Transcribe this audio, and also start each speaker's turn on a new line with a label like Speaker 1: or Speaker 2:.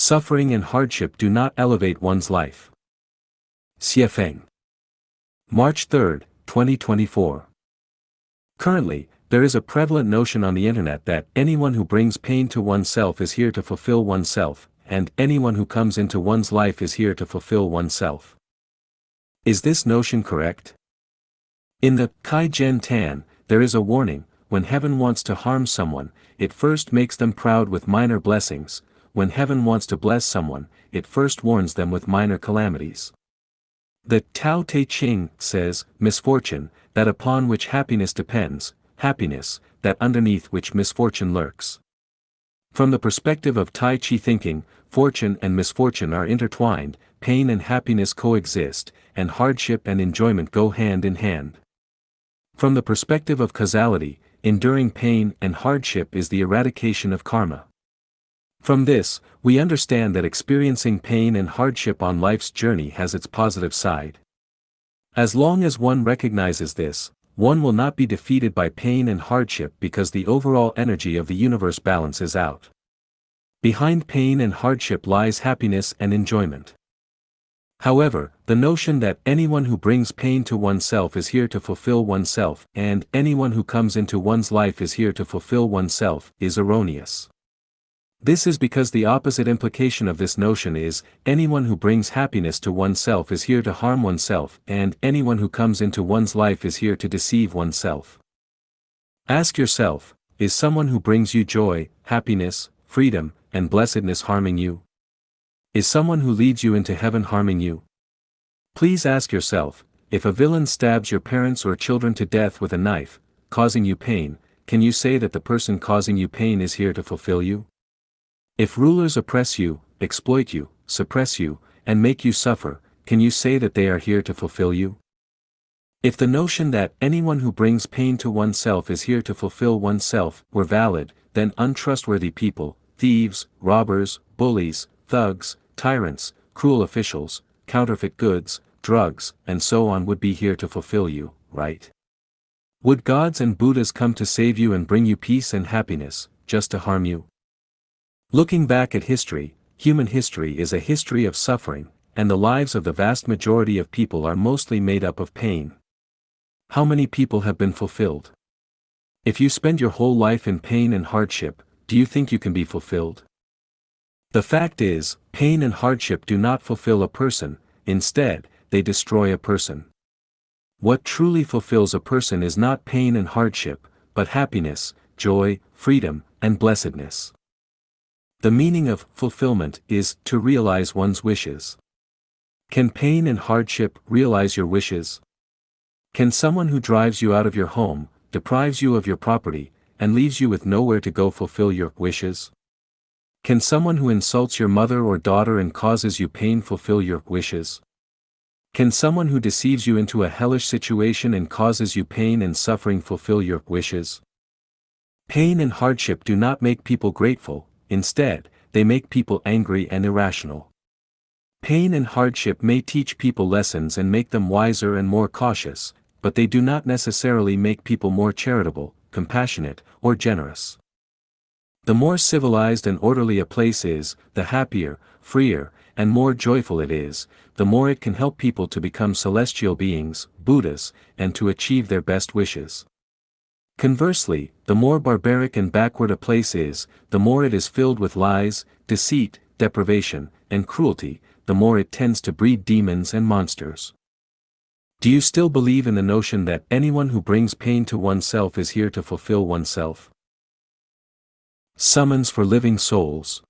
Speaker 1: Suffering and hardship do not elevate one's life. Xiefeng. March 3, 2024. Currently, there is a prevalent notion on the internet that anyone who brings pain to oneself is here to fulfill oneself, and anyone who comes into one's life is here to fulfill oneself. Is this notion correct? In the Kai Gen Tan, there is a warning: when heaven wants to harm someone, it first makes them proud with minor blessings; when heaven wants to bless someone, it first warns them with minor calamities. The Tao Te Ching says, misfortune, that upon which happiness depends, happiness, that underneath which misfortune lurks. From the perspective of Tai Chi thinking, fortune and misfortune are intertwined, pain and happiness coexist, and hardship and enjoyment go hand in hand. From the perspective of causality, enduring pain and hardship is the eradication of karma. From this, we understand that experiencing pain and hardship on life's journey has its positive side. As long as one recognizes this, one will not be defeated by pain and hardship because the overall energy of the universe balances out. Behind pain and hardship lies happiness and enjoyment. However, the notion that anyone who brings pain to oneself is here to fulfill oneself, and anyone who comes into one's life is here to fulfill oneself, is erroneous. This is because the opposite implication of this notion is, anyone who brings happiness to oneself is here to harm oneself, and anyone who comes into one's life is here to deceive oneself. Ask yourself, is someone who brings you joy, happiness, freedom, and blessedness harming you? Is someone who leads you into heaven harming you? Please ask yourself, if a villain stabs your parents or children to death with a knife, causing you pain, can you say that the person causing you pain is here to fulfill you? If rulers oppress you, exploit you, suppress you, and make you suffer, can you say that they are here to fulfill you? If the notion that anyone who brings pain to oneself is here to fulfill oneself were valid, then untrustworthy people, thieves, robbers, bullies, thugs, tyrants, cruel officials, counterfeit goods, drugs, and so on would be here to fulfill you, right? Would gods and Buddhas come to save you and bring you peace and happiness, just to harm you? Looking back at history, human history is a history of suffering, and the lives of the vast majority of people are mostly made up of pain. How many people have been fulfilled? If you spend your whole life in pain and hardship, do you think you can be fulfilled? The fact is, pain and hardship do not fulfill a person, instead, they destroy a person. What truly fulfills a person is not pain and hardship, but happiness, joy, freedom, and blessedness. The meaning of fulfillment is to realize one's wishes. Can pain and hardship realize your wishes? Can someone who drives you out of your home, deprives you of your property, and leaves you with nowhere to go fulfill your wishes? Can someone who insults your mother or daughter and causes you pain fulfill your wishes? Can someone who deceives you into a hellish situation and causes you pain and suffering fulfill your wishes? Pain and hardship do not make people grateful. Instead, they make people angry and irrational. Pain and hardship may teach people lessons and make them wiser and more cautious, but they do not necessarily make people more charitable, compassionate, or generous. The more civilized and orderly a place is, the happier, freer, and more joyful it is, the more it can help people to become celestial beings, Buddhas, and to achieve their best wishes. Conversely, the more barbaric and backward a place is, the more it is filled with lies, deceit, deprivation, and cruelty, the more it tends to breed demons and monsters. Do you still believe in the notion that anyone who brings pain to oneself is here to fulfill oneself? Summons for living souls.